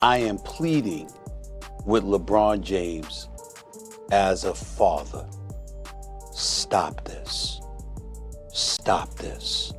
I am pleading with LeBron James as a father. Stop this. Stop this.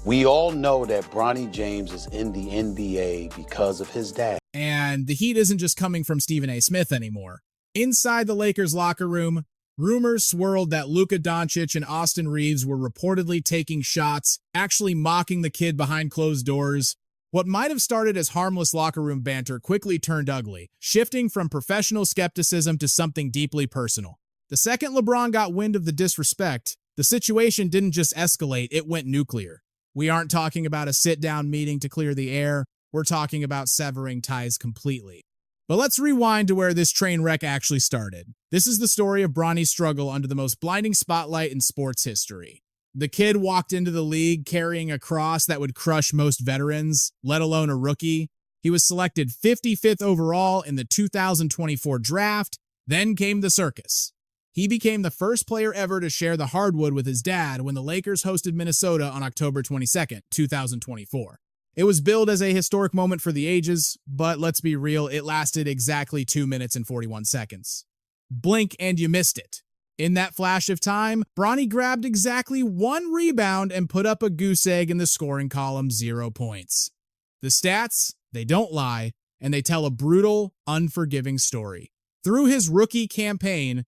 We all know that Bronny James is in the NBA because of his dad. And the heat isn't just coming from Stephen A. Smith anymore. Inside the Lakers locker room, rumors swirled that Luka Dončić and Austin Reaves were reportedly taking shots, actually mocking the kid behind closed doors. What might have started as harmless locker room banter quickly turned ugly, shifting from professional skepticism to something deeply personal. The second LeBron got wind of the disrespect, the situation didn't just escalate, it went nuclear. We aren't talking about a sit-down meeting to clear the air, we're talking about severing ties completely. But let's rewind to where this train wreck actually started. This is the story of Bronny's struggle under the most blinding spotlight in sports history. The kid walked into the league carrying a cross that would crush most veterans, let alone a rookie. He was selected 55th overall in the 2024 draft. Then came the circus. He became the first player ever to share the hardwood with his dad when the Lakers hosted Minnesota on October 22nd, 2024. It was billed as a historic moment for the ages, but let's be real, it lasted exactly 2 minutes and 41 seconds. Blink and you missed it. In that flash of time, Bronny grabbed exactly 1 rebound and put up a goose egg in the scoring column, 0 points. The stats, they don't lie, and they tell a brutal, unforgiving story. Through his rookie campaign,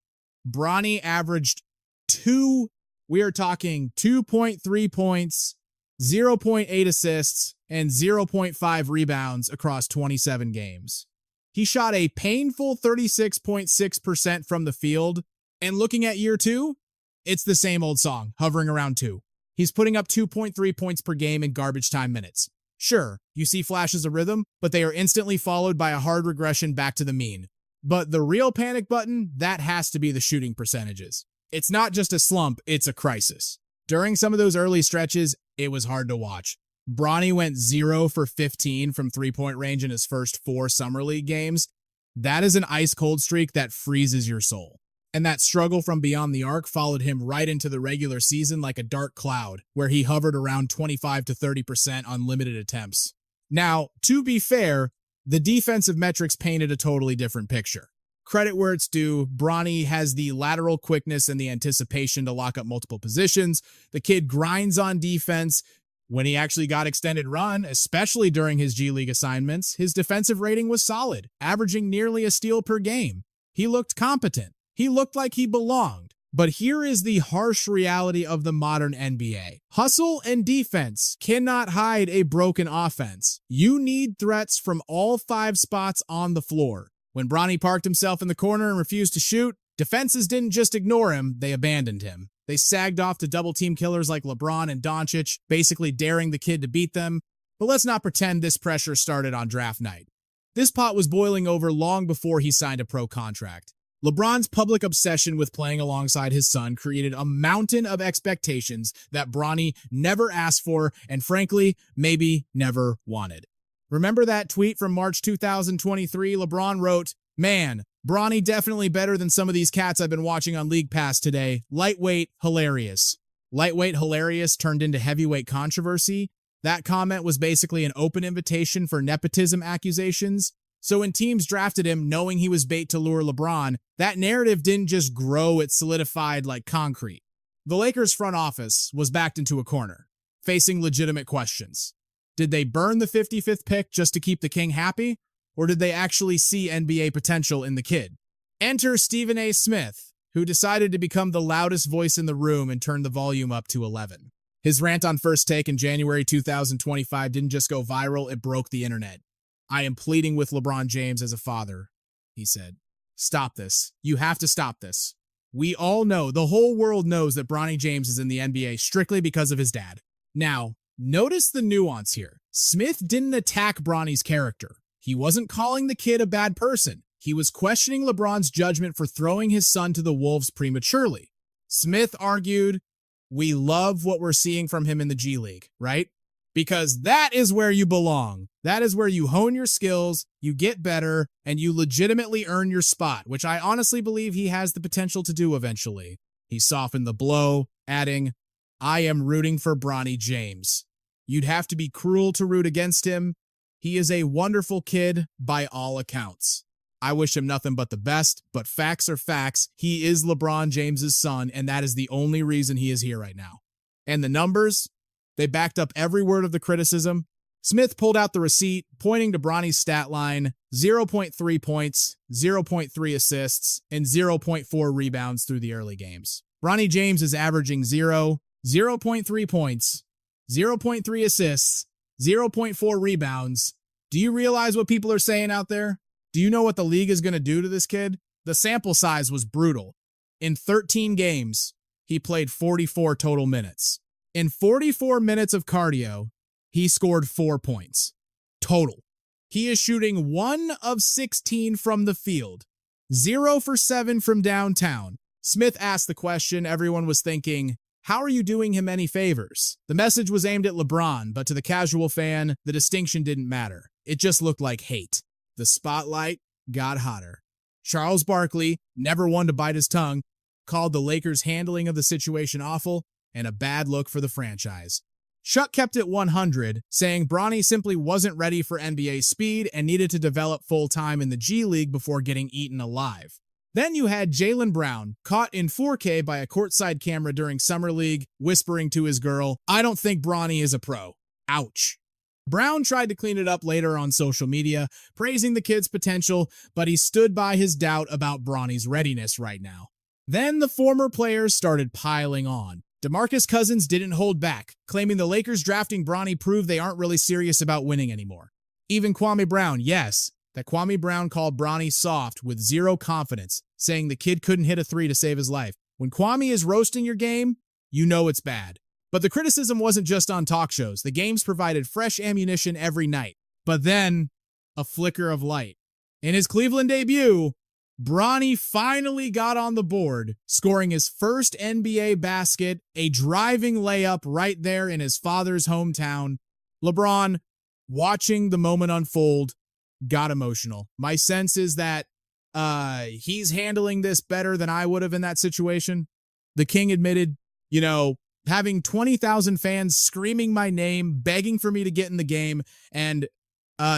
Bronny averaged 2.3 points, 0.8 assists, and 0.5 rebounds across 27 games. He shot a painful 36.6% from the field, and looking at year 2, it's the same old song, hovering around 2. He's putting up 2.3 points per game in garbage time minutes. Sure, you see flashes of rhythm, but they are instantly followed by a hard regression back to the mean. But the real panic button, that has to be the shooting percentages. It's not just a slump, it's a crisis. During some of those early stretches, it was hard to watch. Bronny went 0 for 15 from three-point range in his first 4 Summer League games. That is an ice-cold streak that freezes your soul. And that struggle from beyond the arc followed him right into the regular season like a dark cloud, where he hovered around 25 to 30% on limited attempts. Now, to be fair, the defensive metrics painted a totally different picture. Credit where it's due, Bronny has the lateral quickness and the anticipation to lock up multiple positions. The kid grinds on defense. When he actually got extended run, especially during his G League assignments, his defensive rating was solid, averaging nearly a steal per game. He looked competent. He looked like he belonged. But here is the harsh reality of the modern NBA. Hustle and defense cannot hide a broken offense. You need threats from all 5 spots on the floor. When Bronny parked himself in the corner and refused to shoot, defenses didn't just ignore him, they abandoned him. They sagged off to double-team killers like LeBron and Dončić, basically daring the kid to beat them. But let's not pretend this pressure started on draft night. This pot was boiling over long before he signed a pro contract. LeBron's public obsession with playing alongside his son created a mountain of expectations that Bronny never asked for and, frankly, maybe never wanted. Remember that tweet from March 2023? LeBron wrote, "Man, Bronny definitely better than some of these cats I've been watching on League Pass today. Lightweight, hilarious." Lightweight hilarious turned into heavyweight controversy. That comment was basically an open invitation for nepotism accusations. So when teams drafted him knowing he was bait to lure LeBron, that narrative didn't just grow, it solidified like concrete. The Lakers front office was backed into a corner, facing legitimate questions. Did they burn the 55th pick just to keep the king happy? Or did they actually see NBA potential in the kid? Enter Stephen A. Smith, who decided to become the loudest voice in the room and turn the volume up to 11. His rant on First Take in January 2025 didn't just go viral, it broke the internet. "I am pleading with LeBron James as a father," he said. "Stop this. You have to stop this. We all know, the whole world knows that Bronny James is in the NBA strictly because of his dad." Now, notice the nuance here. Smith didn't attack Bronny's character. He wasn't calling the kid a bad person. He was questioning LeBron's judgment for throwing his son to the wolves prematurely. Smith argued, "We love what we're seeing from him in the G League, right? Because that is where you belong. That is where you hone your skills, you get better, and you legitimately earn your spot," which I honestly believe he has the potential to do eventually. He softened the blow, adding, "I am rooting for Bronny James. You'd have to be cruel to root against him. He is a wonderful kid by all accounts. I wish him nothing but the best, but facts are facts. He is LeBron James's son, and that is the only reason he is here right now. And the numbers, they backed up every word of the criticism. Smith pulled out the receipt, pointing to Bronny's stat line: 0.3 points, 0.3 assists, and 0.4 rebounds through the early games. Bronny James is averaging 0.3 points, 0.3 assists, 0.4 rebounds. Do you realize what people are saying out there? Do you know what the league is going to do to this kid? The sample size was brutal. In 13 games, he played 44 total minutes. In 44 minutes of cardio, he scored 4 points. Total. He is shooting 1 of 16 from the field, 0 for 7 from downtown. Smith asked the question everyone was thinking, how are you doing him any favors? The message was aimed at LeBron, but to the casual fan, the distinction didn't matter. It just looked like hate. The spotlight got hotter. Charles Barkley, never one to bite his tongue, called the Lakers' handling of the situation awful and a bad look for the franchise. Schuck kept it 100, saying Bronny simply wasn't ready for NBA speed and needed to develop full-time in the G League before getting eaten alive. Then you had Jaylen Brown, caught in 4K by a courtside camera during Summer League, whispering to his girl, "I don't think Bronny is a pro." Ouch. Brown tried to clean it up later on social media, praising the kid's potential, but he stood by his doubt about Bronny's readiness right now. Then the former players started piling on. DeMarcus Cousins didn't hold back, claiming the Lakers drafting Bronny proved they aren't really serious about winning anymore. Even Kwame Brown, yes, that Kwame Brown called Bronny soft with zero confidence, saying the kid couldn't hit a 3 to save his life. When Kwame is roasting your game, you know it's bad. But the criticism wasn't just on talk shows. The games provided fresh ammunition every night. But then, a flicker of light. In his Cleveland debut, Bronny finally got on the board, scoring his first NBA basket, a driving layup right there in his father's hometown. LeBron, watching the moment unfold, got emotional. My sense is that he's handling this better than I would have in that situation. The King admitted, having 20,000 fans screaming my name, begging for me to get in the game, and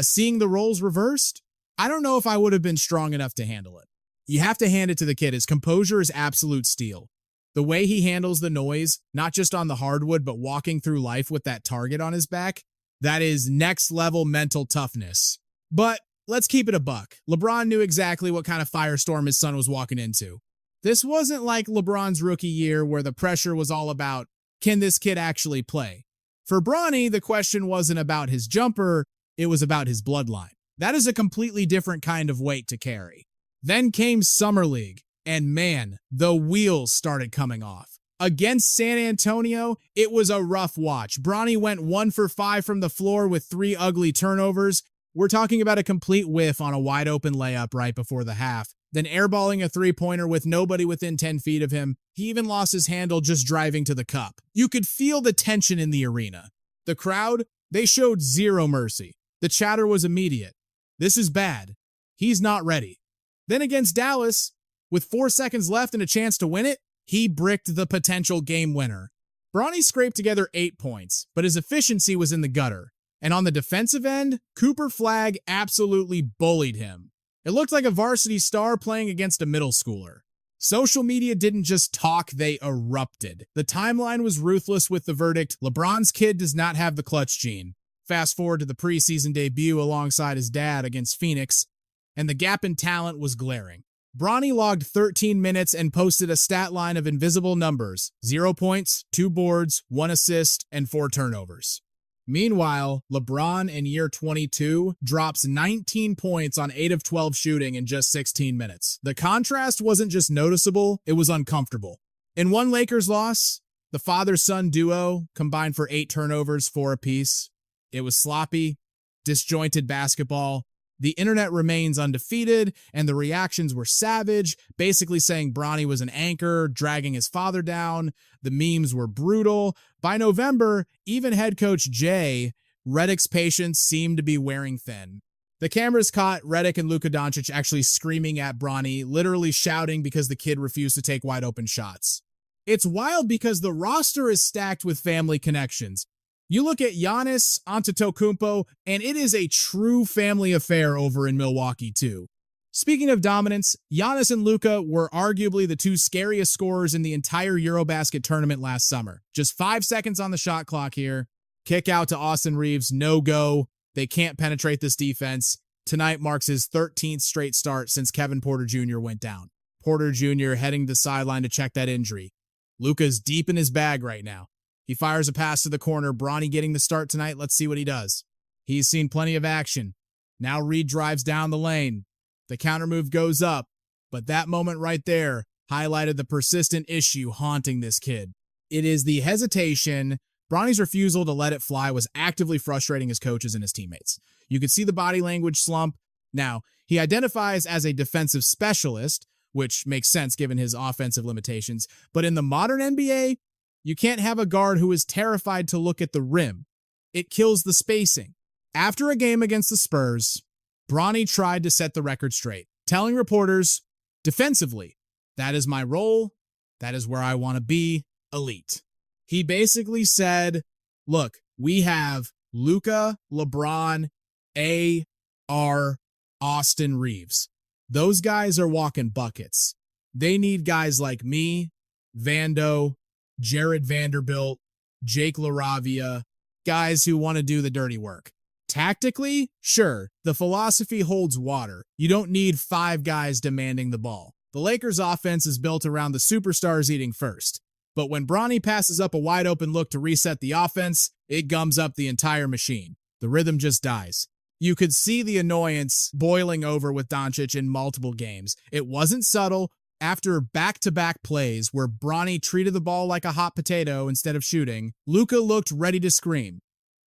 seeing the roles reversed, I don't know if I would have been strong enough to handle it. You have to hand it to the kid. His composure is absolute steel. The way he handles the noise, not just on the hardwood, but walking through life with that target on his back, that is next level mental toughness. But let's keep it a buck. LeBron knew exactly what kind of firestorm his son was walking into. This wasn't like LeBron's rookie year where the pressure was all about, can this kid actually play? For Bronny, the question wasn't about his jumper, it was about his bloodline. That is a completely different kind of weight to carry. Then came Summer League, and man, the wheels started coming off. Against San Antonio, it was a rough watch. Bronny went 1 for 5 from the floor with 3 ugly turnovers. We're talking about a complete whiff on a wide open layup right before the half. Then airballing a 3-pointer with nobody within 10 feet of him. He even lost his handle just driving to the cup. You could feel the tension in the arena. The crowd, they showed zero mercy. The chatter was immediate. This is bad. He's not ready. Then against Dallas, with 4 seconds left and a chance to win it, he bricked the potential game winner. Bronny scraped together 8 points, but his efficiency was in the gutter. And on the defensive end, Cooper Flagg absolutely bullied him. It looked like a varsity star playing against a middle schooler. Social media didn't just talk, they erupted. The timeline was ruthless with the verdict, LeBron's kid does not have the clutch gene. Fast forward to the preseason debut alongside his dad against Phoenix, and the gap in talent was glaring. Bronny logged 13 minutes and posted a stat line of invisible numbers: 0 points, 2 boards, 1 assist, and 4 turnovers. Meanwhile, LeBron in year 22 drops 19 points on 8 of 12 shooting in just 16 minutes. The contrast wasn't just noticeable, it was uncomfortable. In one Lakers loss, the father-son duo combined for 8 turnovers, 4 apiece. It was sloppy, disjointed basketball. The internet remains undefeated, and the reactions were savage, basically saying Bronny was an anchor, dragging his father down. The memes were brutal. By November, even head coach Jay, Redick's patience seemed to be wearing thin. The cameras caught Redick and Luka Dončić actually screaming at Bronny, literally shouting because the kid refused to take wide open shots. It's wild because the roster is stacked with family connections. You look at Giannis Antetokounmpo, and it is a true family affair over in Milwaukee, too. Speaking of dominance, Giannis and Luka were arguably the two scariest scorers in the entire Eurobasket tournament last summer. Just 5 seconds on the shot clock here. Kick out to Austin Reaves, no go. They can't penetrate this defense. Tonight marks his 13th straight start since Kevin Porter Jr. went down. Porter Jr. heading to the sideline to check that injury. Luka's deep in his bag right now. He fires a pass to the corner. Bronny getting the start tonight. Let's see what he does. He's seen plenty of action. Now Reed drives down the lane. The counter move goes up, but that moment right there highlighted the persistent issue haunting this kid. It is the hesitation. Bronny's refusal to let it fly was actively frustrating his coaches and his teammates. You could see the body language slump. Now, he identifies as a defensive specialist, which makes sense given his offensive limitations, but in the modern NBA, you can't have a guard who is terrified to look at the rim. It kills the spacing. After a game against the Spurs, Bronny tried to set the record straight, telling reporters, defensively, that is my role, that is where I want to be, elite. He basically said, look, we have Luka, LeBron, A.R., Austin Reaves. Those guys are walking buckets. They need guys like me, Vando, Jared Vanderbilt, Jake LaRavia, guys who want to do the dirty work. Tactically, sure, the philosophy holds water. You don't need 5 guys demanding the ball. The Lakers' offense is built around the superstars eating first. But when Bronny passes up a wide open look to reset the offense, it gums up the entire machine. The rhythm just dies. You could see the annoyance boiling over with Dončić in multiple games. It wasn't subtle. After back-to-back plays where Bronny treated the ball like a hot potato instead of shooting, Luka looked ready to scream.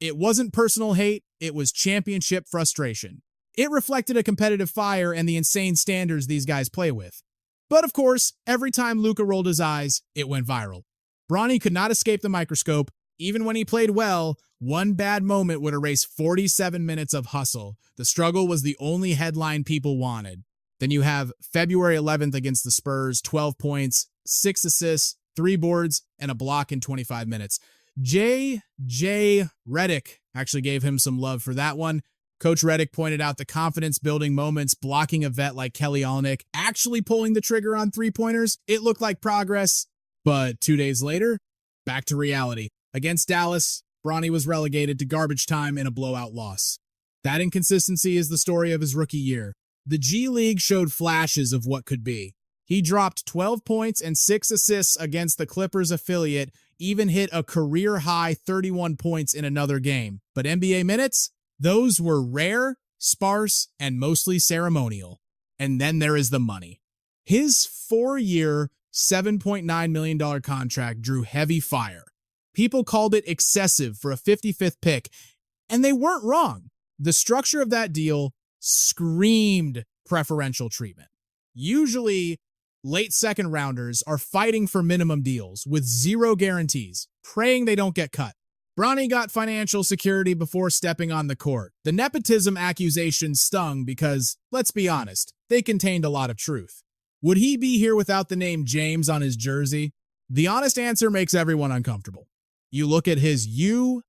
It wasn't personal hate, it was championship frustration. It reflected a competitive fire and the insane standards these guys play with. But of course, every time Luka rolled his eyes, it went viral. Bronny could not escape the microscope. Even when he played well, one bad moment would erase 47 minutes of hustle. The struggle was the only headline people wanted. Then you have February 11th against the Spurs, 12 points, 6 assists, 3 boards, and a block in 25 minutes. J.J. Redick actually gave him some love for that one. Coach Redick pointed out the confidence-building moments, blocking a vet like Kelly Olynyk, actually pulling the trigger on three-pointers. It looked like progress, but 2 days later, back to reality. Against Dallas, Bronny was relegated to garbage time in a blowout loss. That inconsistency is the story of his rookie year. The G League showed flashes of what could be. He dropped 12 points and 6 assists against the Clippers affiliate, even hit a career-high 31 points in another game. But NBA minutes? Those were rare, sparse, and mostly ceremonial. And then there is the money. His 4-year, $7.9 million contract drew heavy fire. People called it excessive for a 55th pick, and they weren't wrong. The structure of that deal screamed preferential treatment. Usually, late second rounders are fighting for minimum deals with 0 guarantees, praying they don't get cut. Bronny got financial security before stepping on the court. The nepotism accusations stung because, let's be honest, they contained a lot of truth. Would he be here without the name James on his jersey? The honest answer makes everyone uncomfortable. You look at his USC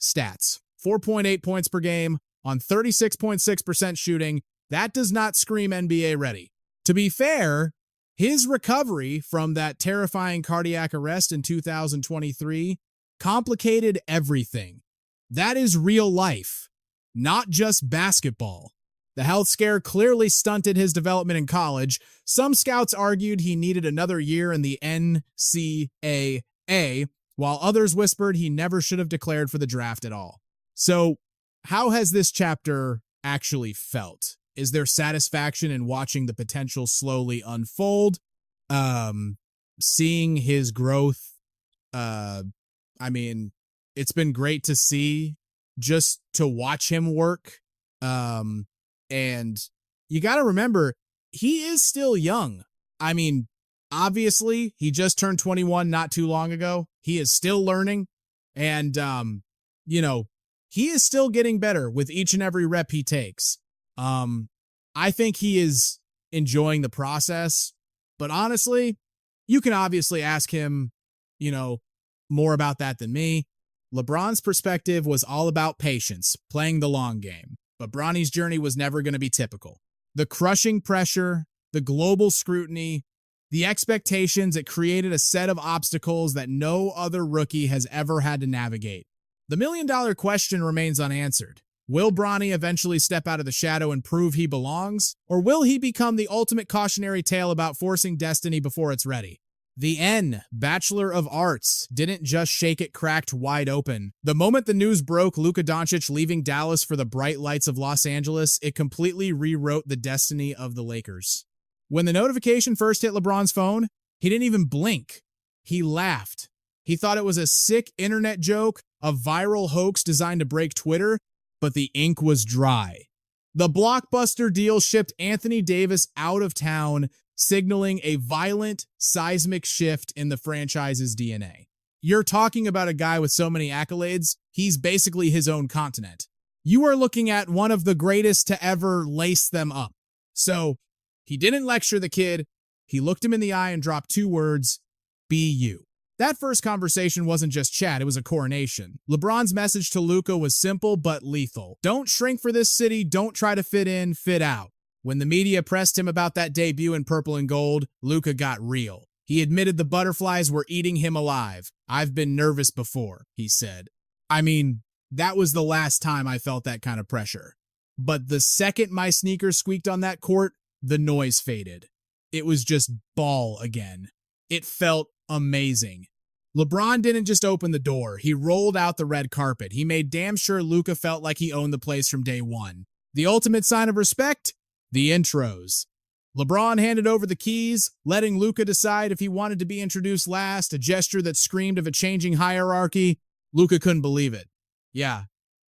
stats, 4.8 points per game on 36.6% shooting. That does not scream NBA ready. To be fair, his recovery from that terrifying cardiac arrest in 2023 complicated everything. That is real life, not just basketball. The health scare clearly stunted his development in college. Some scouts argued he needed another year in the NCAA, while others whispered he never should have declared for the draft at all. So, how has this chapter actually felt? Is there satisfaction in watching the potential slowly unfold? Seeing his growth? I mean, it's been great to see, just to watch him work. And you got to remember, he is still young. I mean, obviously, he just turned 21 not too long ago. He is still learning. And, he is still getting better with each and every rep he takes. I think he is enjoying the process. But honestly, you can obviously ask him, more about that than me. LeBron's perspective was all about patience, playing the long game. But Bronny's journey was never going to be typical. The crushing pressure, the global scrutiny, the expectations, it created a set of obstacles that no other rookie has ever had to navigate. The million-dollar question remains unanswered. Will Bronny eventually step out of the shadow and prove he belongs? Or will he become the ultimate cautionary tale about forcing destiny before it's ready? The N, Bachelor of Arts, didn't just shake it cracked wide open. The moment the news broke Luka Dončić leaving Dallas for the bright lights of Los Angeles, it completely rewrote the destiny of the Lakers. When the notification first hit LeBron's phone, he didn't even blink. He laughed. He thought it was a sick internet joke, a viral hoax designed to break Twitter, but the ink was dry. The blockbuster deal shipped Anthony Davis out of town, signaling a violent, seismic shift in the franchise's DNA. You're talking about a guy with so many accolades, he's basically his own continent. You are looking at one of the greatest to ever lace them up. So, he didn't lecture the kid, he looked him in the eye and dropped 2 words, be you. That first conversation wasn't just chat, it was a coronation. LeBron's message to Luka was simple but lethal. Don't shrink for this city, don't try to fit in, fit out. When the media pressed him about that debut in purple and gold, Luka got real. He admitted the butterflies were eating him alive. I've been nervous before, he said. I mean, that was the last time I felt that kind of pressure. But the second my sneakers squeaked on that court, the noise faded. It was just ball again. It felt amazing. LeBron didn't just open the door. He rolled out the red carpet. He made damn sure Luka felt like he owned the place from day one. The ultimate sign of respect? The intros. LeBron handed over the keys, letting Luka decide if he wanted to be introduced last, a gesture that screamed of a changing hierarchy. Luka couldn't believe it. Yeah.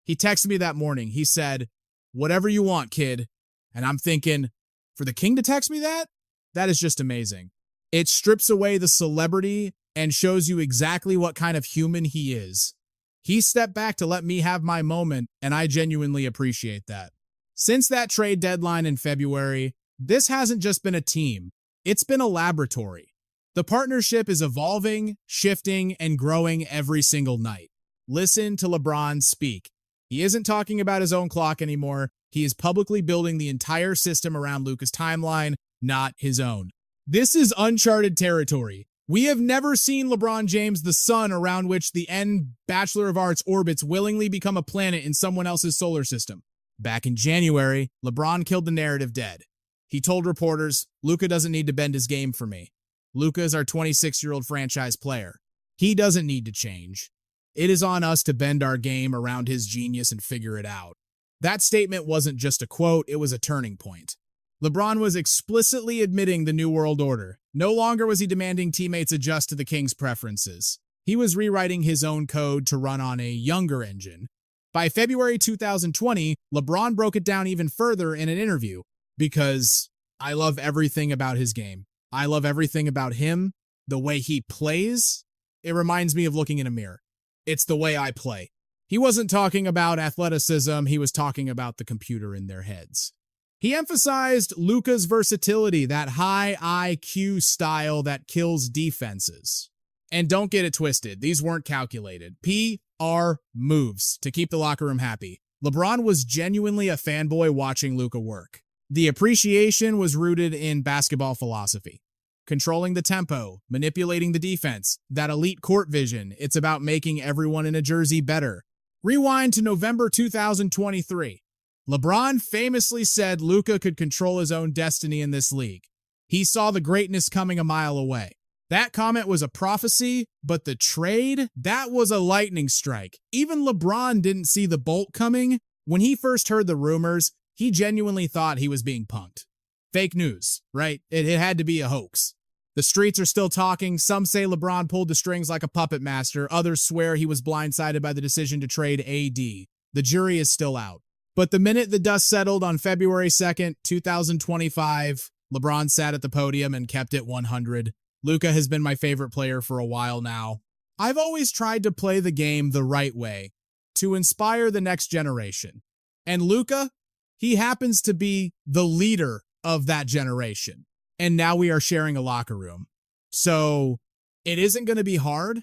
He texted me that morning. He said, "Whatever you want, kid." And I'm thinking, for the king to text me that? That is just amazing. It strips away the celebrity and shows you exactly what kind of human he is. He stepped back to let me have my moment, and I genuinely appreciate that. Since that trade deadline in February, this hasn't just been a team, it's been a laboratory. The partnership is evolving, shifting, and growing every single night. Listen to LeBron speak. He isn't talking about his own clock anymore. He is publicly building the entire system around Luka's timeline, not his own. This is uncharted territory. We have never seen LeBron James, the sun around which the N Bachelor of Arts orbits, willingly become a planet in someone else's solar system. Back in January, LeBron killed the narrative dead. He told reporters, Luka doesn't need to bend his game for me. Luka is our 26-year-old franchise player. He doesn't need to change. It is on us to bend our game around his genius and figure it out. That statement wasn't just a quote, it was a turning point. LeBron was explicitly admitting the New World Order. No longer was he demanding teammates adjust to the Kings' preferences. He was rewriting his own code to run on a younger engine. By February 2020, LeBron broke it down even further in an interview, because I love everything about his game. I love everything about him, the way he plays. It reminds me of looking in a mirror. It's the way I play. He wasn't talking about athleticism, he was talking about the computer in their heads. He emphasized Luka's versatility, that high IQ style that kills defenses. And don't get it twisted, these weren't calculated. PR moves to keep the locker room happy. LeBron was genuinely a fanboy watching Luka work. The appreciation was rooted in basketball philosophy. Controlling the tempo, manipulating the defense, that elite court vision, it's about making everyone in a jersey better. Rewind to November 2023. LeBron famously said Luka could control his own destiny in this league. He saw the greatness coming a mile away. That comment was a prophecy, but the trade, that was a lightning strike. Even LeBron didn't see the bolt coming. When he first heard the rumors, he genuinely thought he was being punked. Fake news, right? It had to be a hoax. The streets are still talking. Some say LeBron pulled the strings like a puppet master. Others swear he was blindsided by the decision to trade AD. The jury is still out. But the minute the dust settled on February 2nd, 2025, LeBron sat at the podium and kept it 100. Luka has been my favorite player for a while now. I've always tried to play the game the right way, to inspire the next generation. And Luka, he happens to be the leader of that generation. And now we are sharing a locker room. So it isn't going to be hard.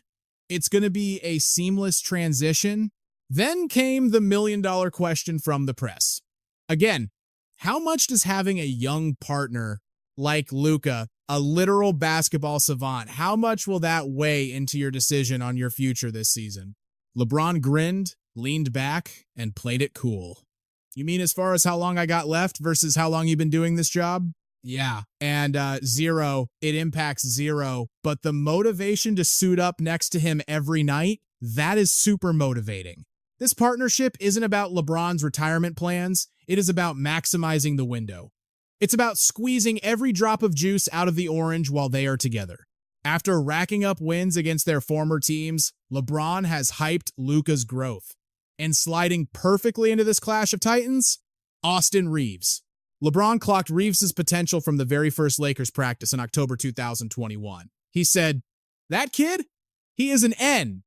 It's going to be a seamless transition. Then came the million-dollar question from the press. Again, how much does having a young partner like Luka, a literal basketball savant, how much will that weigh into your decision on your future this season? LeBron grinned, leaned back, and played it cool. You mean as far as how long I got left versus how long you've been doing this job? Yeah. And zero, it impacts zero. But the motivation to suit up next to him every night, that is super motivating. This partnership isn't about LeBron's retirement plans. It is about maximizing the window. It's about squeezing every drop of juice out of the orange while they are together. After racking up wins against their former teams, LeBron has hyped Luka's growth. And sliding perfectly into this clash of titans, Austin Reaves. LeBron clocked Reaves' potential from the very first Lakers practice in October 2021. He said, "That kid? He is an N.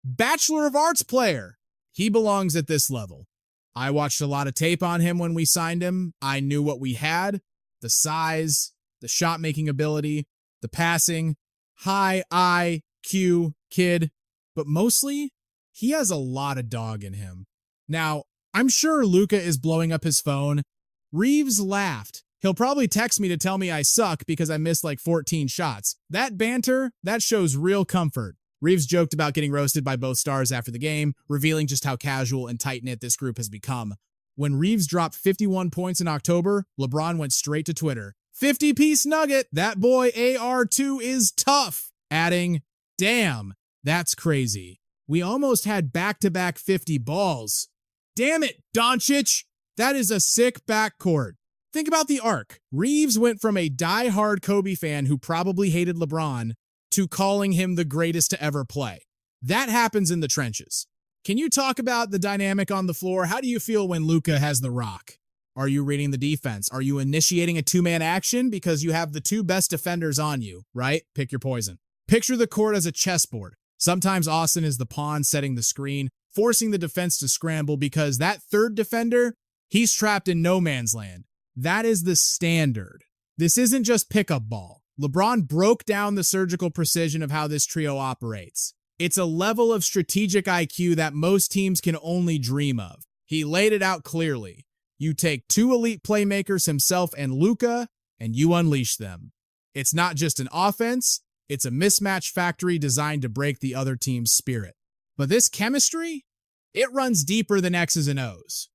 Bachelor of Arts player. He belongs at this level. I watched a lot of tape on him when we signed him. I knew what we had, the size, the shot-making ability, the passing, high IQ kid, but mostly, he has a lot of dog in him." Now, I'm sure Luka is blowing up his phone. Reaves laughed. He'll probably text me to tell me I suck because I missed like 14 shots. That banter, that shows real comfort. Reaves joked about getting roasted by both stars after the game, revealing just how casual and tight-knit this group has become. When Reaves dropped 51 points in October, LeBron went straight to Twitter. 50-piece nugget, that boy AR2 is tough. Adding, "Damn, that's crazy. We almost had back-to-back 50 balls. Damn it, Dončić. That is a sick backcourt." Think about the arc. Reaves went from a die-hard Kobe fan who probably hated LeBron to calling him the greatest to ever play. That happens in the trenches. Can you talk about the dynamic on the floor? How do you feel when Luka has the rock? Are you reading the defense? Are you initiating a two-man action because you have the two best defenders on you, right? Pick your poison. Picture the court as a chessboard. Sometimes Austin is the pawn setting the screen, forcing the defense to scramble because that third defender, he's trapped in no man's land. That is the standard. This isn't just pickup ball. LeBron broke down the surgical precision of how this trio operates. It's a level of strategic IQ that most teams can only dream of. He laid it out clearly. You take two elite playmakers, himself and Luka, and you unleash them. It's not just an offense, it's a mismatch factory designed to break the other team's spirit. But this chemistry, it runs deeper than X's and O's.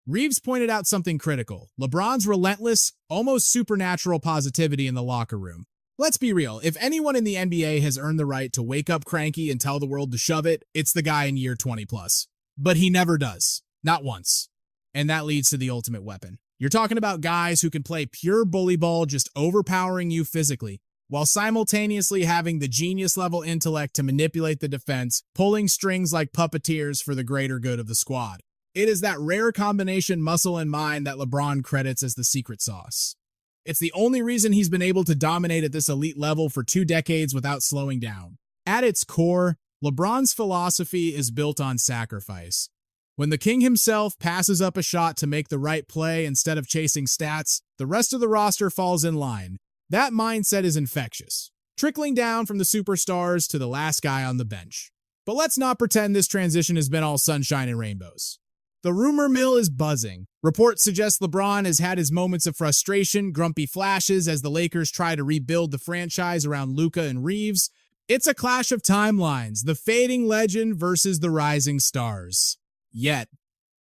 Reaves pointed out something critical: LeBron's relentless, almost supernatural positivity in the locker room. Let's be real, if anyone in the NBA has earned the right to wake up cranky and tell the world to shove it, it's the guy in year 20 plus. But he never does. Not once. And that leads to the ultimate weapon. You're talking about guys who can play pure bully ball, just overpowering you physically, while simultaneously having the genius-level intellect to manipulate the defense, pulling strings like puppeteers for the greater good of the squad. It is that rare combination muscle and mind that LeBron credits as the secret sauce. It's the only reason he's been able to dominate at this elite level for 2 decades without slowing down. At its core, LeBron's philosophy is built on sacrifice. When the king himself passes up a shot to make the right play instead of chasing stats, the rest of the roster falls in line. That mindset is infectious, trickling down from the superstars to the last guy on the bench. But let's not pretend this transition has been all sunshine and rainbows. The rumor mill is buzzing. Reports suggest LeBron has had his moments of frustration, grumpy flashes as the Lakers try to rebuild the franchise around Luka and Reaves. It's a clash of timelines, the fading legend versus the rising stars. Yet,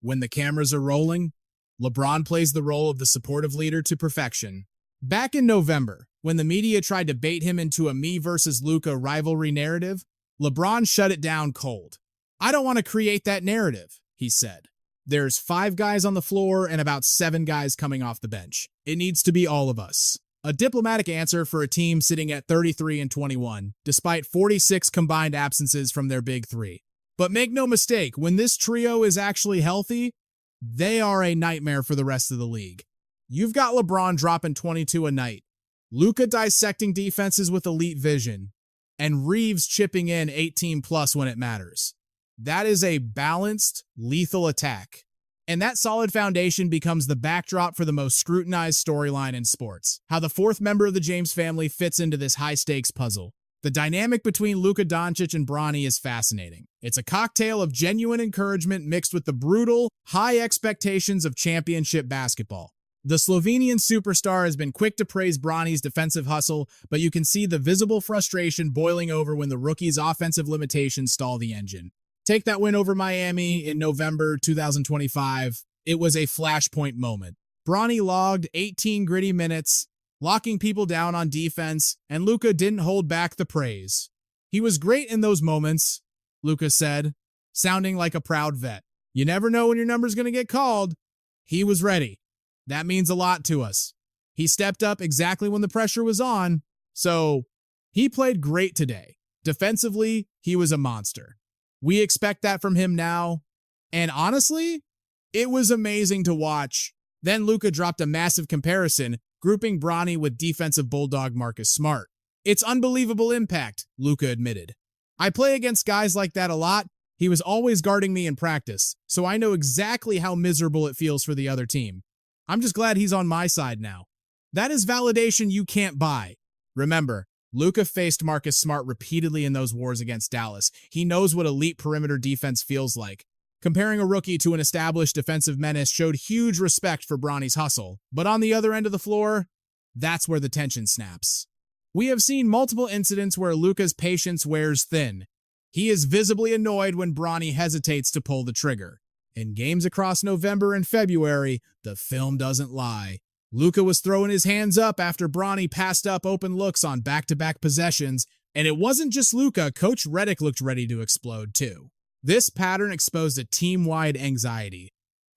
when the cameras are rolling, LeBron plays the role of the supportive leader to perfection. Back in November, when the media tried to bait him into a me versus Luka rivalry narrative, LeBron shut it down cold. "I don't want to create that narrative," he said. "There's 5 guys on the floor and about 7 guys coming off the bench. It needs to be all of us." A diplomatic answer for a team sitting at 33-21, despite 46 combined absences from their big 3. But make no mistake, when this trio is actually healthy, they are a nightmare for the rest of the league. You've got LeBron dropping 22 a night, Luka dissecting defenses with elite vision, and Reaves chipping in 18 plus when it matters. That is a balanced, lethal attack. And that solid foundation becomes the backdrop for the most scrutinized storyline in sports: how the 4th member of the James family fits into this high-stakes puzzle. The dynamic between Luka Dončić and Bronny is fascinating. It's a cocktail of genuine encouragement mixed with the brutal, high expectations of championship basketball. The Slovenian superstar has been quick to praise Bronny's defensive hustle, but you can see the visible frustration boiling over when the rookie's offensive limitations stall the engine. Take that win over Miami in November 2025. It was a flashpoint moment. Bronny logged 18 gritty minutes, locking people down on defense, and Luka didn't hold back the praise. He was great in those moments, Luka said, sounding like a proud vet. You never know when your number's going to get called. He was ready. That means a lot to us. He stepped up exactly when the pressure was on, so he played great today. Defensively, he was a monster. We expect that from him now, and honestly, it was amazing to watch. Then Luka dropped a massive comparison, grouping Bronny with defensive bulldog Marcus Smart. It's unbelievable impact, Luka admitted. I play against guys like that a lot. He was always guarding me in practice, so I know exactly how miserable it feels for the other team. I'm just glad he's on my side now. That is validation you can't buy. Remember, Luka faced Marcus Smart repeatedly in those wars against Dallas. He knows what elite perimeter defense feels like. Comparing a rookie to an established defensive menace showed huge respect for Bronny's hustle. But on the other end of the floor, that's where the tension snaps. We have seen multiple incidents where Luka's patience wears thin. He is visibly annoyed when Bronny hesitates to pull the trigger. In games across November and February, the film doesn't lie. Luka was throwing his hands up after Bronny passed up open looks on back-to-back possessions, and it wasn't just Luka. Coach Redick looked ready to explode too. This pattern exposed a team-wide anxiety.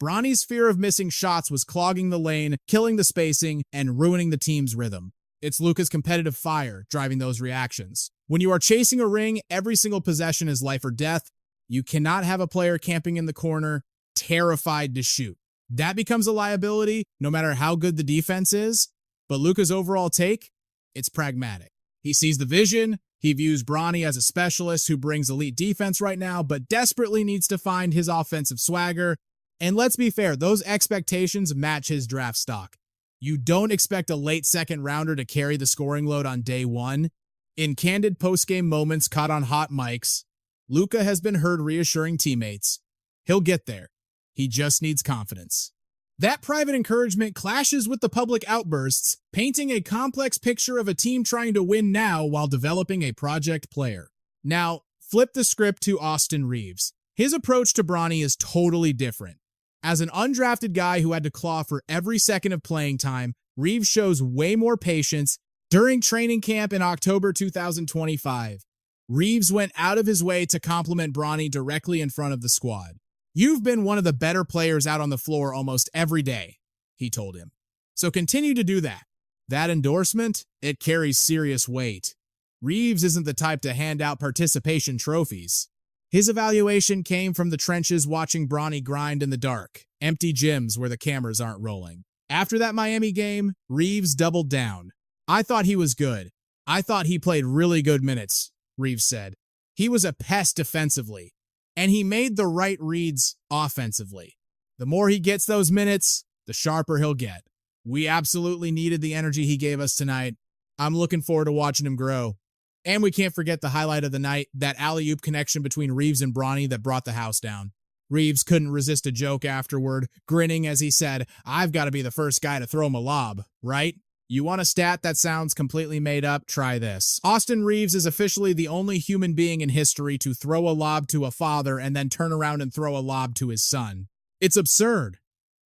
Bronny's fear of missing shots was clogging the lane, killing the spacing, and ruining the team's rhythm. It's Luka's competitive fire driving those reactions. When you are chasing a ring, every single possession is life or death. You cannot have a player camping in the corner, terrified to shoot. That becomes a liability no matter how good the defense is. But Luka's overall take, it's pragmatic. He sees the vision. He views Bronny as a specialist who brings elite defense right now, but desperately needs to find his offensive swagger. And let's be fair, those expectations match his draft stock. You don't expect a late second rounder to carry the scoring load on day one. In candid postgame moments caught on hot mics, Luka has been heard reassuring teammates. He'll get there. He just needs confidence. That private encouragement clashes with the public outbursts, painting a complex picture of a team trying to win now while developing a project player. Now, flip the script to Austin Reaves. His approach to Bronny is totally different. As an undrafted guy who had to claw for every second of playing time, Reaves shows way more patience. During training camp in October 2025, Reaves went out of his way to compliment Bronny directly in front of the squad. "You've been one of the better players out on the floor almost every day," he told him. "So continue to do that." That endorsement, it carries serious weight. Reaves isn't the type to hand out participation trophies. His evaluation came from the trenches watching Bronny grind in the dark, empty gyms where the cameras aren't rolling. After that Miami game, Reaves doubled down. "I thought he was good. I thought he played really good minutes," Reaves said. "He was a pest defensively, and he made the right reads offensively. The more he gets those minutes, the sharper he'll get. We absolutely needed the energy he gave us tonight. I'm looking forward to watching him grow." And we can't forget the highlight of the night, that alley-oop connection between Reaves and Bronny that brought the house down. Reaves couldn't resist a joke afterward, grinning as he said, "I've got to be the first guy to throw him a lob, right?" You want a stat that sounds completely made up? Try this. Austin Reaves is officially the only human being in history to throw a lob to a father and then turn around and throw a lob to his son. It's absurd.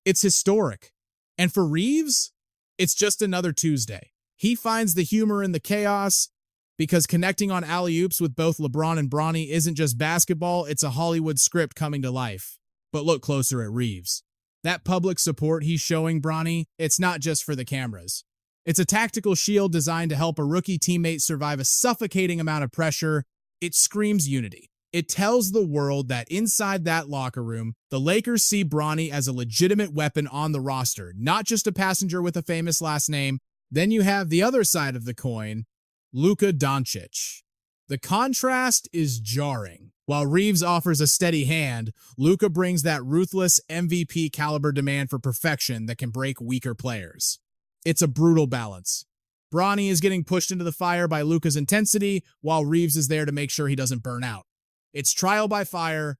It's historic. And for Reaves, it's just another Tuesday. He finds the humor in the chaos, because connecting on alley-oops with both LeBron and Bronny isn't just basketball, it's a Hollywood script coming to life. But look closer at Reaves. That public support he's showing Bronny, it's not just for the cameras. It's a tactical shield designed to help a rookie teammate survive a suffocating amount of pressure. It screams unity. It tells the world that inside that locker room, the Lakers see Bronny as a legitimate weapon on the roster, not just a passenger with a famous last name. Then you have the other side of the coin, Luka Dončić. The contrast is jarring. While Reaves offers a steady hand, Luka brings that ruthless MVP caliber demand for perfection that can break weaker players. It's a brutal balance. Bronny is getting pushed into the fire by Luka's intensity, while Reaves is there to make sure he doesn't burn out. It's trial by fire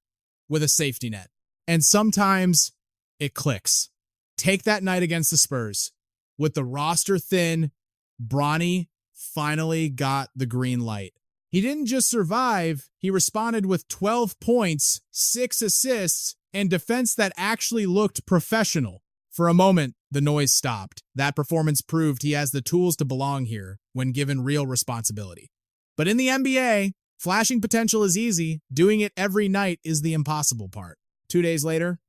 with a safety net. And sometimes it clicks. Take that night against the Spurs. With the roster thin, Bronny finally got the green light. He didn't just survive, he responded with 12 points, 6 assists, and defense that actually looked professional. For a moment, the noise stopped. That performance proved he has the tools to belong here when given real responsibility. But in the NBA, flashing potential is easy. Doing it every night is the impossible part. 2 days later,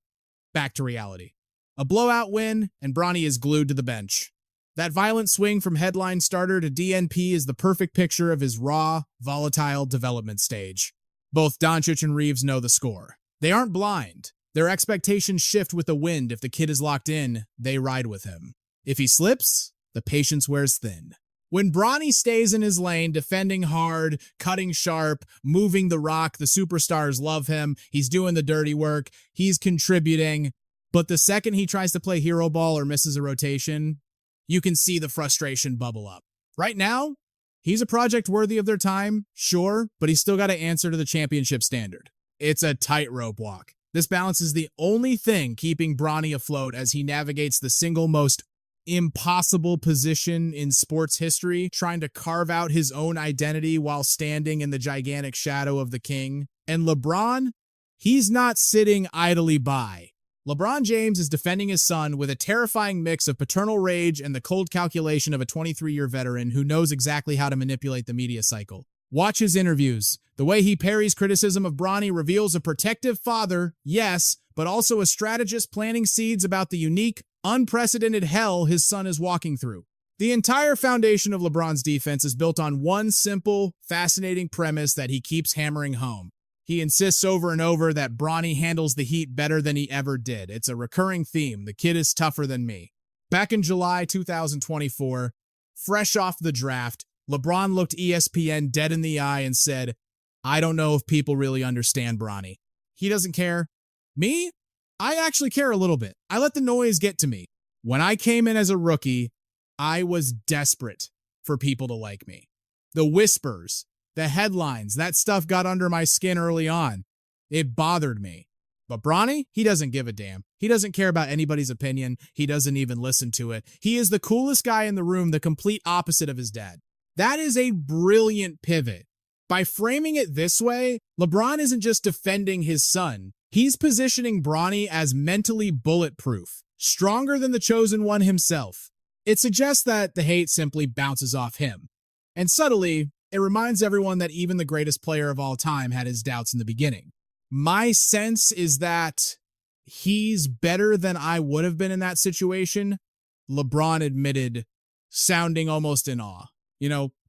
back to reality. A blowout win, and Bronny is glued to the bench. That violent swing from headline starter to DNP is the perfect picture of his raw, volatile development stage. Both Dončić and Reaves know the score. They aren't blind. Their expectations shift with the wind. If the kid is locked in, they ride with him. If he slips, the patience wears thin. When Bronny stays in his lane, defending hard, cutting sharp, moving the rock, the superstars love him. He's doing the dirty work. He's contributing. But the second he tries to play hero ball or misses a rotation, you can see the frustration bubble up. Right now, he's a project worthy of their time, sure, but he's still got to answer to the championship standard. It's a tightrope walk. This balance is the only thing keeping Bronny afloat as he navigates the single most impossible position in sports history, trying to carve out his own identity while standing in the gigantic shadow of the king. And LeBron, he's not sitting idly by. LeBron James is defending his son with a terrifying mix of paternal rage and the cold calculation of a 23-year veteran who knows exactly how to manipulate the media cycle. Watch his interviews. The way he parries criticism of Bronny reveals a protective father, yes, but also a strategist planting seeds about the unique, unprecedented hell his son is walking through. The entire foundation of LeBron's defense is built on one simple, fascinating premise that he keeps hammering home. He insists over and over that Bronny handles the heat better than he ever did. It's a recurring theme. The kid is tougher than me. Back in July 2024, fresh off the draft, LeBron looked ESPN dead in the eye and said, "I don't know if people really understand Bronny." He doesn't care. Me? I actually care a little bit. I let the noise get to me. When I came in as a rookie, I was desperate for people to like me. The whispers, the headlines, that stuff got under my skin early on. It bothered me. But Bronny, he doesn't give a damn. He doesn't care about anybody's opinion. He doesn't even listen to it. He is the coolest guy in the room, the complete opposite of his dad. That is a brilliant pivot. By framing it this way, LeBron isn't just defending his son. He's positioning Bronny as mentally bulletproof, stronger than the chosen one himself. It suggests that the hate simply bounces off him. And subtly, it reminds everyone that even the greatest player of all time had his doubts in the beginning. My sense is that he's better than I would have been in that situation, LeBron admitted, sounding almost in awe.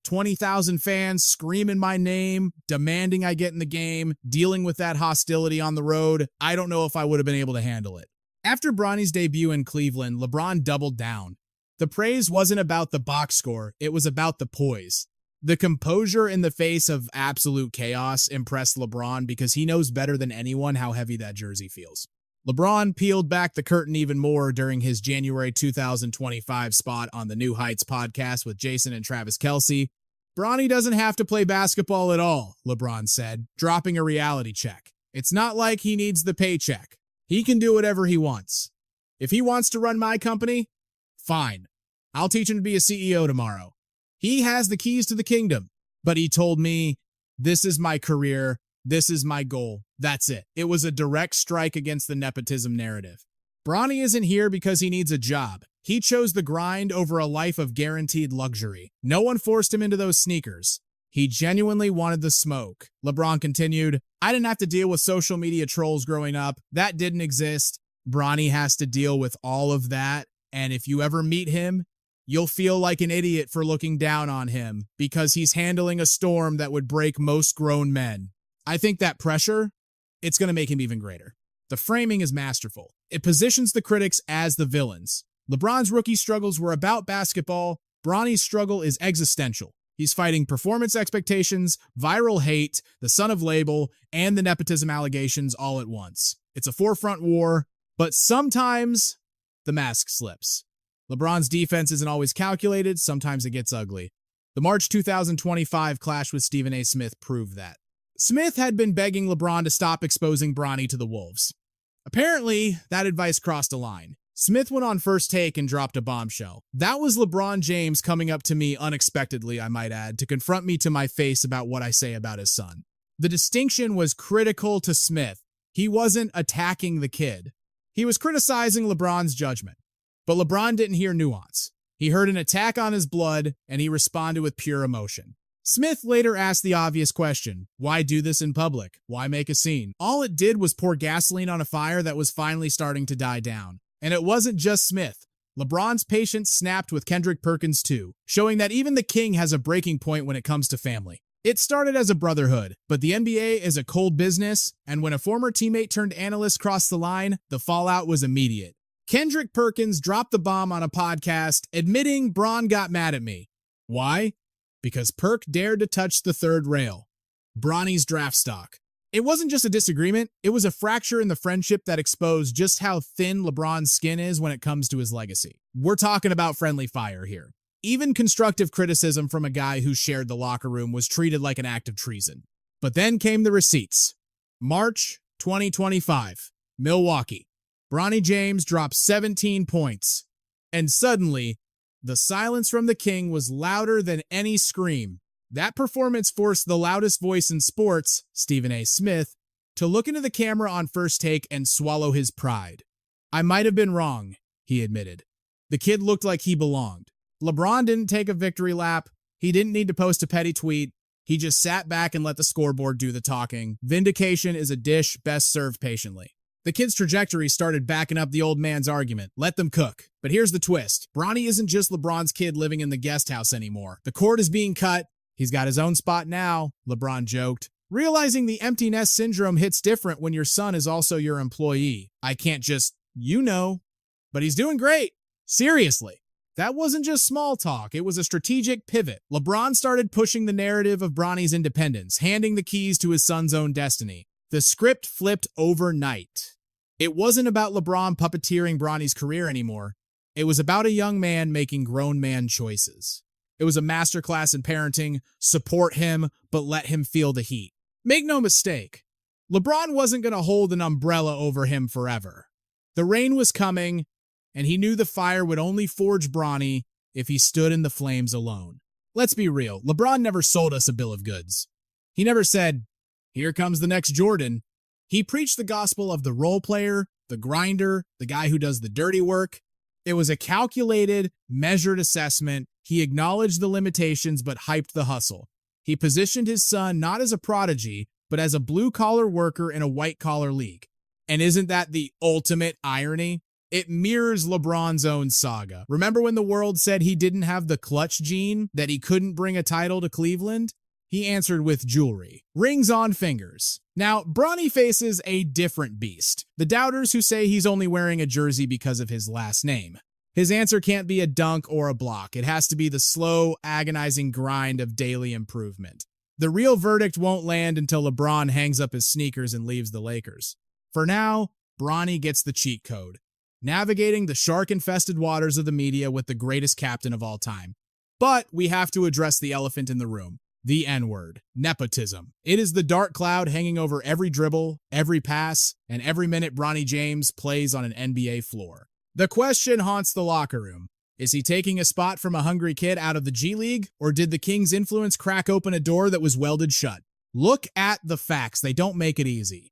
20,000 fans screaming my name, demanding I get in the game, dealing with that hostility on the road. I don't know if I would have been able to handle it. After Bronny's debut in Cleveland, LeBron doubled down. The praise wasn't about the box score, it was about the poise. The composure in the face of absolute chaos impressed LeBron because he knows better than anyone how heavy that jersey feels. LeBron peeled back the curtain even more during his January 2025 spot on the New Heights podcast with Jason and Travis Kelce. Bronny doesn't have to play basketball at all, LeBron said, dropping a reality check. It's not like he needs the paycheck. He can do whatever he wants. If he wants to run my company, fine. I'll teach him to be a CEO tomorrow. He has the keys to the kingdom, but he told me, this is my career, this is my goal, that's it. It was a direct strike against the nepotism narrative. Bronny isn't here because he needs a job. He chose the grind over a life of guaranteed luxury. No one forced him into those sneakers. He genuinely wanted the smoke. LeBron continued, I didn't have to deal with social media trolls growing up. That didn't exist. Bronny has to deal with all of that, and if you ever meet him, you'll feel like an idiot for looking down on him because he's handling a storm that would break most grown men. I think that pressure, it's going to make him even greater. The framing is masterful. It positions the critics as the villains. LeBron's rookie struggles were about basketball. Bronny's struggle is existential. He's fighting performance expectations, viral hate, the son of label, and the nepotism allegations all at once. It's a forefront war, but sometimes the mask slips. LeBron's defense isn't always calculated, sometimes it gets ugly. The March 2025 clash with Stephen A. Smith proved that. Smith had been begging LeBron to stop exposing Bronny to the Wolves. Apparently, that advice crossed a line. Smith went on First Take and dropped a bombshell. That was LeBron James coming up to me unexpectedly, I might add, to confront me to my face about what I say about his son. The distinction was critical to Smith. He wasn't attacking the kid. He was criticizing LeBron's judgment. But LeBron didn't hear nuance. He heard an attack on his blood, and he responded with pure emotion. Smith later asked the obvious question, why do this in public? Why make a scene? All it did was pour gasoline on a fire that was finally starting to die down. And it wasn't just Smith. LeBron's patience snapped with Kendrick Perkins too, showing that even the king has a breaking point when it comes to family. It started as a brotherhood, but the NBA is a cold business, and when a former teammate turned analyst crossed the line, the fallout was immediate. Kendrick Perkins dropped the bomb on a podcast, admitting Bron got mad at me. Why? Because Perk dared to touch the third rail, Bronny's draft stock. It wasn't just a disagreement, it was a fracture in the friendship that exposed just how thin LeBron's skin is when it comes to his legacy. We're talking about friendly fire here. Even constructive criticism from a guy who shared the locker room was treated like an act of treason. But then came the receipts. March 2025, Milwaukee. Bronny James dropped 17 points. And suddenly, the silence from the king was louder than any scream. That performance forced the loudest voice in sports, Stephen A. Smith, to look into the camera on First Take and swallow his pride. I might have been wrong, he admitted. The kid looked like he belonged. LeBron didn't take a victory lap. He didn't need to post a petty tweet. He just sat back and let the scoreboard do the talking. Vindication is a dish best served patiently. The kid's trajectory started backing up the old man's argument. Let them cook. But here's the twist. Bronny isn't just LeBron's kid living in the guest house anymore. The cord is being cut. He's got his own spot now, LeBron joked. Realizing the empty nest syndrome hits different when your son is also your employee. I can't just, but he's doing great. Seriously. That wasn't just small talk, it was a strategic pivot. LeBron started pushing the narrative of Bronny's independence, handing the keys to his son's own destiny. The script flipped overnight. It wasn't about LeBron puppeteering Bronny's career anymore. It was about a young man making grown man choices. It was a masterclass in parenting, support him, but let him feel the heat. Make no mistake, LeBron wasn't going to hold an umbrella over him forever. The rain was coming, and he knew the fire would only forge Bronny if he stood in the flames alone. Let's be real, LeBron never sold us a bill of goods. He never said, here comes the next Jordan. He preached the gospel of the role player, the grinder, the guy who does the dirty work. It was a calculated, measured assessment. He acknowledged the limitations but hyped the hustle. He positioned his son not as a prodigy, but as a blue-collar worker in a white-collar league. And isn't that the ultimate irony? It mirrors LeBron's own saga. Remember when the world said he didn't have the clutch gene, that he couldn't bring a title to Cleveland? He answered with jewelry. Rings on fingers. Now, Bronny faces a different beast. The doubters who say he's only wearing a jersey because of his last name. His answer can't be a dunk or a block. It has to be the slow, agonizing grind of daily improvement. The real verdict won't land until LeBron hangs up his sneakers and leaves the Lakers. For now, Bronny gets the cheat code. Navigating the shark-infested waters of the media with the greatest captain of all time. But we have to address the elephant in the room. The N-word, nepotism. It is the dark cloud hanging over every dribble, every pass, and every minute Bronny James plays on an NBA floor. The question haunts the locker room. Is he taking a spot from a hungry kid out of the G League, or did the King's influence crack open a door that was welded shut? Look at the facts. They don't make it easy.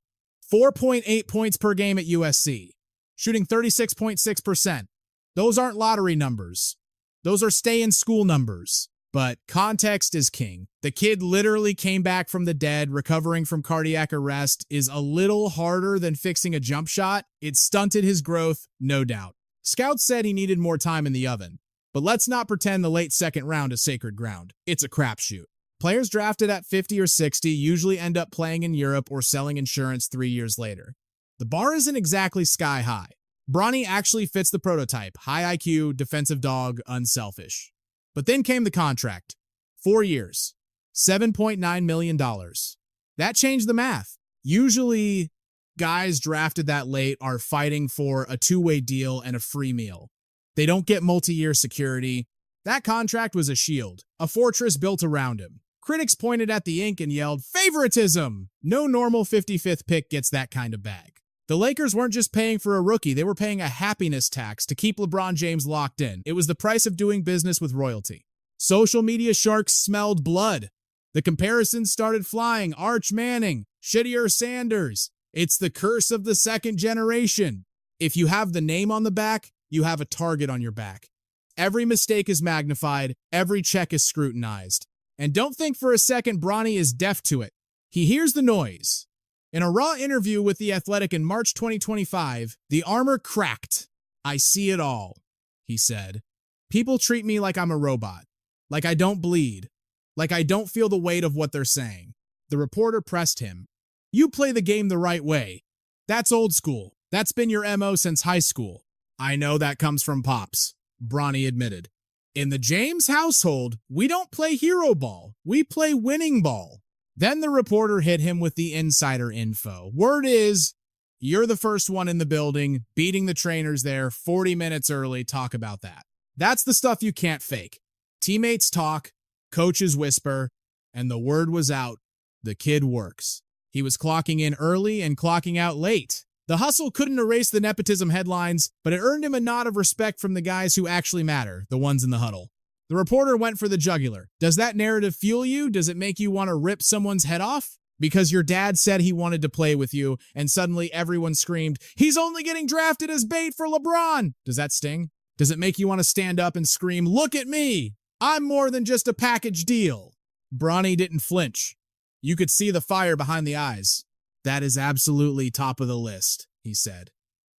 4.8 points per game at USC, shooting 36.6%. Those aren't lottery numbers. Those are stay-in-school numbers. But context is king. The kid literally came back from the dead. Recovering from cardiac arrest is a little harder than fixing a jump shot. It stunted his growth, no doubt. Scouts said he needed more time in the oven. But let's not pretend the late second round is sacred ground. It's a crapshoot. Players drafted at 50 or 60 usually end up playing in Europe or selling insurance 3 years later. The bar isn't exactly sky high. Bronny actually fits the prototype. High IQ, defensive dog, unselfish. But then came the contract. 4 years, $7.9 million. That changed the math. Usually, guys drafted that late are fighting for a two-way deal and a free meal. They don't get multi-year security. That contract was a shield, a fortress built around him. Critics pointed at the ink and yelled, "Favoritism!" No normal 55th pick gets that kind of bag. The Lakers weren't just paying for a rookie, they were paying a happiness tax to keep LeBron James locked in. It was the price of doing business with royalty. Social media sharks smelled blood. The comparisons started flying. Arch Manning, shittier Sanders. It's the curse of the second generation. If you have the name on the back, you have a target on your back. Every mistake is magnified. Every check is scrutinized. And don't think for a second Bronny is deaf to it. He hears the noise. In a raw interview with The Athletic in March 2025, the armor cracked. "I see it all," he said. "People treat me like I'm a robot, like I don't bleed, like I don't feel the weight of what they're saying." The reporter pressed him. "You play the game the right way. That's old school. That's been your MO since high school." "I know that comes from Pops," Bronny admitted. "In the James household, we don't play hero ball. We play winning ball." Then the reporter hit him with the insider info. "Word is, you're the first one in the building, beating the trainers there 40 minutes early. Talk about that." That's the stuff you can't fake. Teammates talk, coaches whisper, and the word was out. The kid works. He was clocking in early and clocking out late. The hustle couldn't erase the nepotism headlines, but it earned him a nod of respect from the guys who actually matter, the ones in the huddle. The reporter went for the jugular. "Does that narrative fuel you? Does it make you want to rip someone's head off? Because your dad said he wanted to play with you, and suddenly everyone screamed, 'He's only getting drafted as bait for LeBron!' Does that sting? Does it make you want to stand up and scream, 'Look at me! I'm more than just a package deal'?" Bronny didn't flinch. You could see the fire behind the eyes. "That is absolutely top of the list," he said.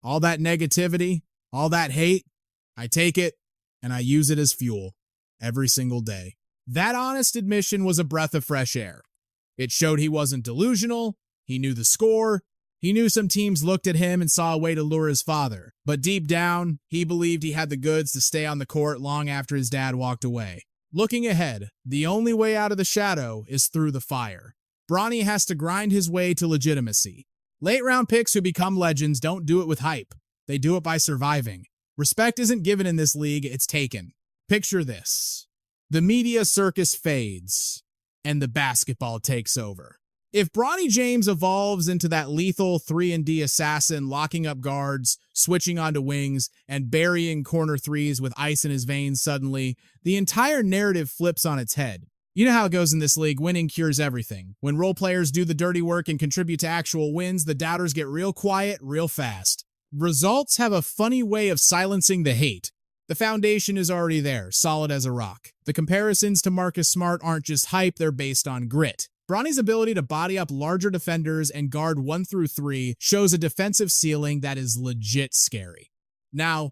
"All that negativity, all that hate, I take it and I use it as fuel every single day." That honest admission was a breath of fresh air. It showed he wasn't delusional. He knew the score. He knew some teams looked at him and saw a way to lure his father. But deep down, he believed he had the goods to stay on the court long after his dad walked away. Looking ahead, the only way out of the shadow is through the fire. Bronny has to grind his way to legitimacy. Late-round picks who become legends don't do it with hype. They do it by surviving. Respect isn't given in this league, it's taken. Picture this. The media circus fades, and the basketball takes over. If Bronny James evolves into that lethal 3-and-D assassin, locking up guards, switching onto wings, and burying corner threes with ice in his veins suddenly, the entire narrative flips on its head. You know how it goes in this league, winning cures everything. When role players do the dirty work and contribute to actual wins, the doubters get real quiet real fast. Results have a funny way of silencing the hate. The foundation is already there, solid as a rock. The comparisons to Marcus Smart aren't just hype, they're based on grit. Bronny's ability to body up larger defenders and guard 1 through 3 shows a defensive ceiling that is legit scary. Now,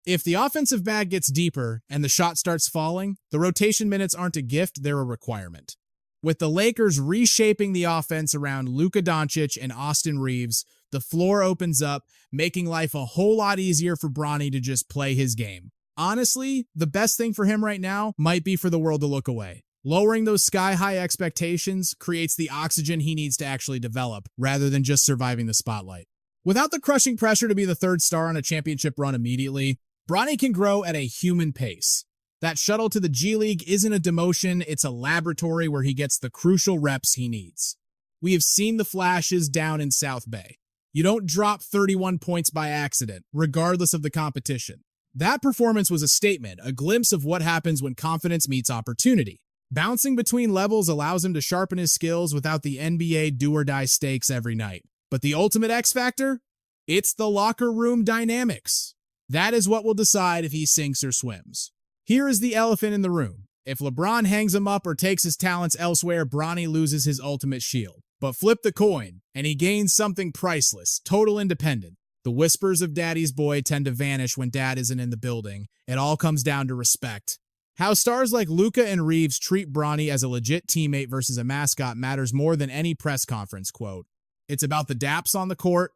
if the offensive bag gets deeper and the shot starts falling, the rotation minutes aren't a gift, they're a requirement. With the Lakers reshaping the offense around Luka Dončić and Austin Reaves, the floor opens up, making life a whole lot easier for Bronny to just play his game. Honestly, the best thing for him right now might be for the world to look away. Lowering those sky-high expectations creates the oxygen he needs to actually develop, rather than just surviving the spotlight. Without the crushing pressure to be the third star on a championship run immediately, Bronny can grow at a human pace. That shuttle to the G League isn't a demotion, it's a laboratory where he gets the crucial reps he needs. We have seen the flashes down in South Bay. You don't drop 31 points by accident, regardless of the competition. That performance was a statement, a glimpse of what happens when confidence meets opportunity. Bouncing between levels allows him to sharpen his skills without the NBA do-or-die stakes every night. But the ultimate X factor? It's the locker room dynamics. That is what will decide if he sinks or swims. Here is the elephant in the room. If LeBron hangs him up or takes his talents elsewhere, Bronny loses his ultimate shield. But flip the coin, and he gains something priceless, total independence. The whispers of daddy's boy tend to vanish when dad isn't in the building. It all comes down to respect. How stars like Luka and Reaves treat Bronny as a legit teammate versus a mascot matters more than any press conference quote. It's about the daps on the court,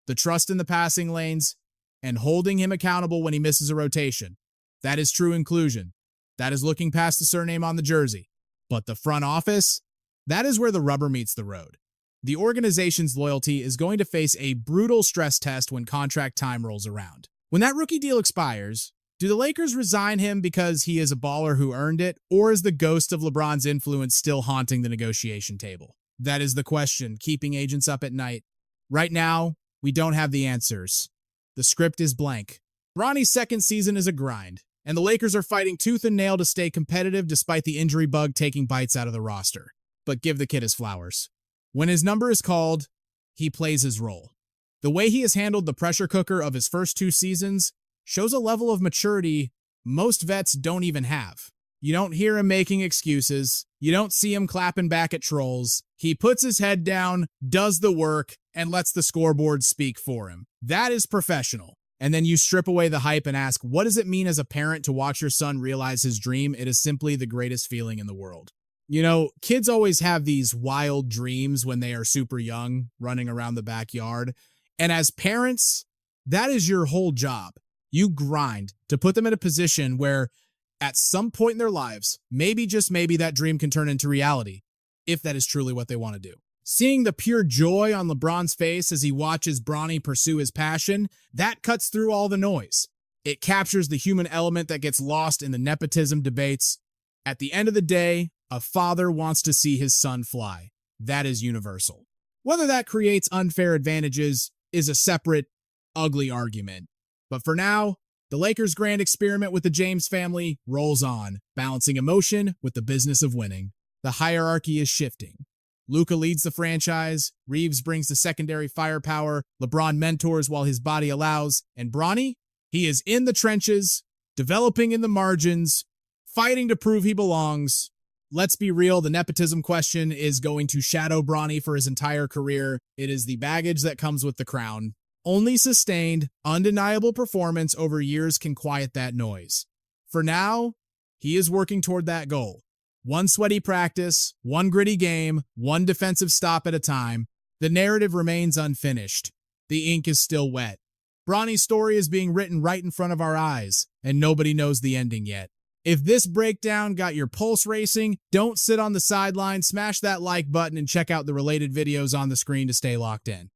the trust in the passing lanes, and holding him accountable when he misses a rotation. That is true inclusion. That is looking past the surname on the jersey. But the front office? That is where the rubber meets the road. The organization's loyalty is going to face a brutal stress test when contract time rolls around. When that rookie deal expires, Do the Lakers resign him because he is a baller who earned it, or is the ghost of LeBron's influence still haunting the negotiation table? That is the question, keeping agents up at night. Right now, we don't have the answers. The script is blank. Bronny's second season is a grind, and the Lakers are fighting tooth and nail to stay competitive despite the injury bug taking bites out of the roster. But give the kid his flowers. When his number is called, he plays his role. The way he has handled the pressure cooker of his first 2 seasons shows a level of maturity most vets don't even have. You don't hear him making excuses. You don't see him clapping back at trolls. He puts his head down, does the work, and lets the scoreboard speak for him. That is professional. And then you strip away the hype and ask, what does it mean as a parent to watch your son realize his dream? It is simply the greatest feeling in the world. You know, kids always have these wild dreams when they are super young, running around the backyard. And as parents, that is your whole job. You grind to put them in a position where at some point in their lives, maybe, just maybe, that dream can turn into reality, if that is truly what they want to do. Seeing the pure joy on LeBron's face as he watches Bronny pursue his passion, that cuts through all the noise. It captures the human element that gets lost in the nepotism debates. At the end of the day, a father wants to see his son fly. That is universal. Whether that creates unfair advantages is a separate, ugly argument. But for now, the Lakers' grand experiment with the James family rolls on, balancing emotion with the business of winning. The hierarchy is shifting. Luka leads the franchise, Reaves brings the secondary firepower, LeBron mentors while his body allows, and Bronny, he is in the trenches, developing in the margins, fighting to prove he belongs. Let's be real, the nepotism question is going to shadow Bronny for his entire career. It is the baggage that comes with the crown. Only sustained, undeniable performance over years can quiet that noise. For now, he is working toward that goal. One sweaty practice, one gritty game, one defensive stop at a time. The narrative remains unfinished. The ink is still wet. Bronny's story is being written right in front of our eyes, and nobody knows the ending yet. If this breakdown got your pulse racing, don't sit on the sideline, smash that like button, and check out the related videos on the screen to stay locked in.